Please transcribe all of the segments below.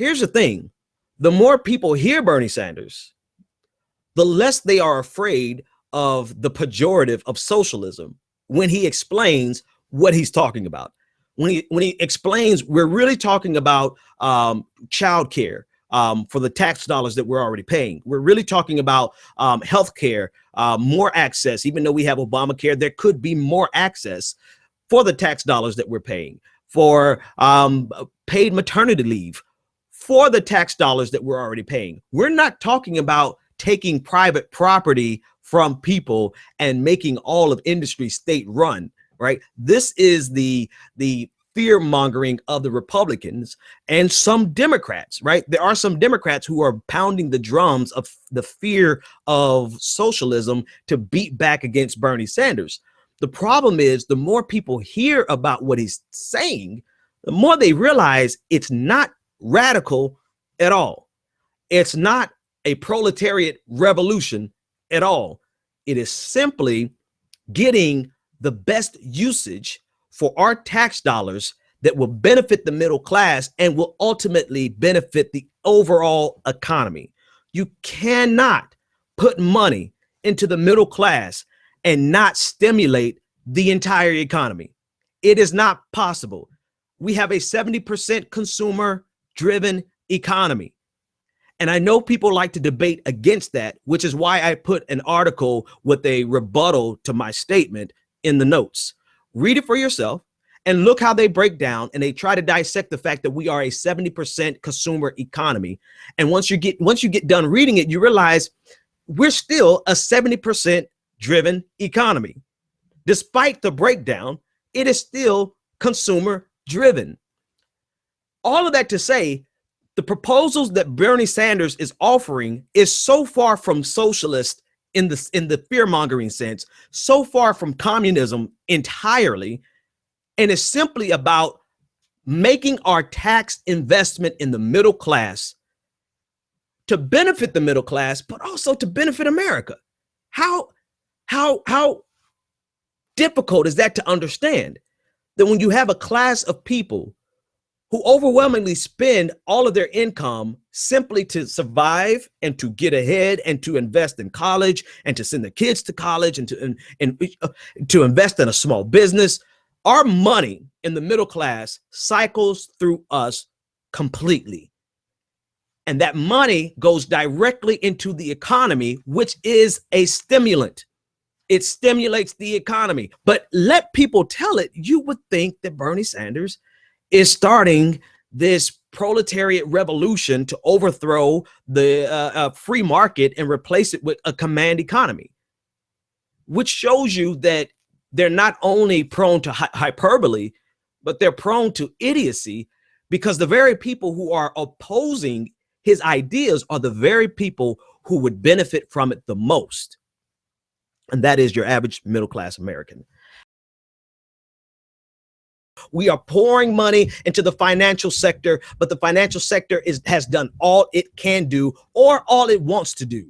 Here's the thing. The more people hear Bernie Sanders, the less they are afraid of the pejorative of socialism when he explains what he's talking about. When he explains, we're really talking about childcare for the tax dollars that we're already paying. We're really talking about healthcare, more access. Even though we have Obamacare, there could be more access for the tax dollars that we're paying, for paid maternity leave, for the tax dollars that we're already paying. We're not talking about taking private property from people and making all of industry state run, right? This is the fear mongering of the Republicans and some Democrats, right? There are some Democrats who are pounding the drums of the fear of socialism to beat back against Bernie Sanders. The problem is the more people hear about what he's saying, the more they realize it's not radical at all. It's not a proletariat revolution at all. It is simply getting the best usage for our tax dollars that will benefit the middle class and will ultimately benefit the overall economy. You cannot put money into the middle class and not stimulate the entire economy. It is not possible. We have a 70% consumer-driven economy. And I know people like to debate against that, which is why I put an article with a rebuttal to my statement in the notes. Read it for yourself and look how they break down and they try to dissect the fact that we are a 70% consumer economy. And once you get done reading it, you realize we're still a 70% driven economy. Despite the breakdown, it is still consumer driven. All of that to say, the proposals that Bernie Sanders is offering is so far from socialist in the fear-mongering sense, so far from communism entirely, and it's simply about making our tax investment in the middle class to benefit the middle class, but also to benefit America. How difficult is that to understand? That when you have a class of people who overwhelmingly spend all of their income simply to survive and to get ahead and to invest in college and to send their kids to college and to invest in a small business, our money in the middle class cycles through us completely. And that money goes directly into the economy, which is a stimulant. It stimulates the economy. But let people tell it, you would think that Bernie Sanders is starting this proletariat revolution to overthrow the free market and replace it with a command economy, which shows you that they're not only prone to hyperbole, but they're prone to idiocy, because the very people who are opposing his ideas are the very people who would benefit from it the most. And that is your average middle-class American. We are pouring money into the financial sector, but the financial sector has done all it can do or all it wants to do.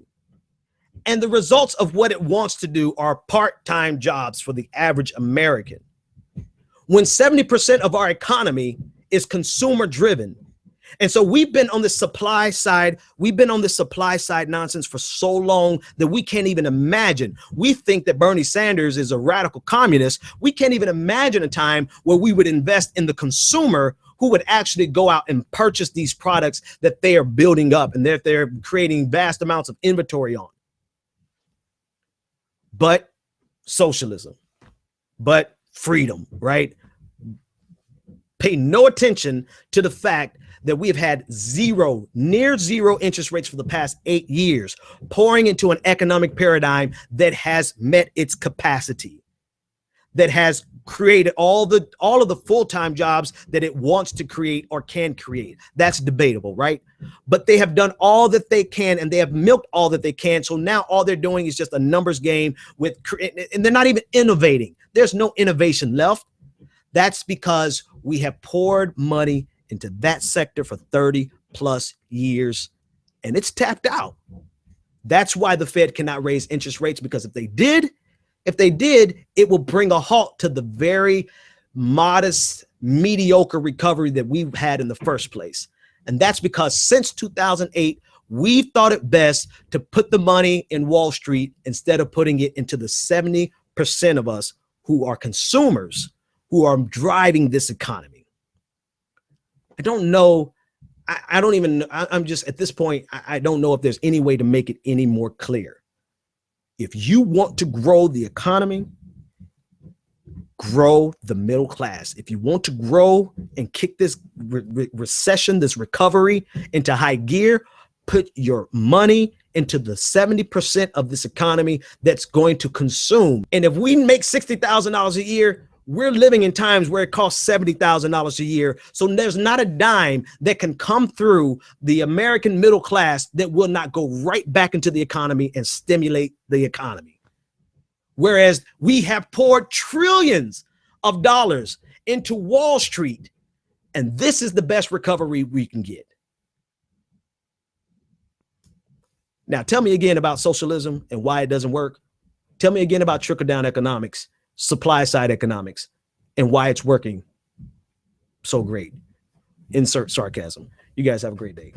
And the results of what it wants to do are part-time jobs for the average American. When 70% of our economy is consumer driven. And so we've been on the supply side. We've been on the supply side nonsense for so long that we can't even imagine. We think that Bernie Sanders is a radical communist. We can't even imagine a time where we would invest in the consumer who would actually go out and purchase these products that they are building up and that they're creating vast amounts of inventory on. But socialism, but freedom, right? Pay no attention to the fact that we've had near zero interest rates for the past 8 years, pouring into an economic paradigm that has met its capacity, that has created all of the full-time jobs that it wants to create or can create. That's debatable, right? But they have done all that they can and they have milked all that they can. So now all they're doing is just a numbers game and they're not even innovating. There's no innovation left. That's because we have poured money into that sector for 30 plus years and it's tapped out. That's why the Fed cannot raise interest rates, because if they did, it will bring a halt to the very modest, mediocre recovery that we've had in the first place. And that's because since 2008, we've thought it best to put the money in Wall Street instead of putting it into the 70% of us who are consumers, who are driving this economy. I don't know. I don't even, I'm just at this point, I don't know if there's any way to make it any more clear. If you want to grow the economy, grow the middle class. If you want to grow and kick this recession, this recovery into high gear, put your money into the 70% of this economy that's going to consume. And if we make $60,000 a year, we're living in times where it costs $70,000 a year. So there's not a dime that can come through the American middle class that will not go right back into the economy and stimulate the economy. Whereas we have poured trillions of dollars into Wall Street, and this is the best recovery we can get. Now, tell me again about socialism and why it doesn't work. Tell me again about trickle-down economics, supply-side economics, and why it's working so great. Insert sarcasm. You guys have a great day.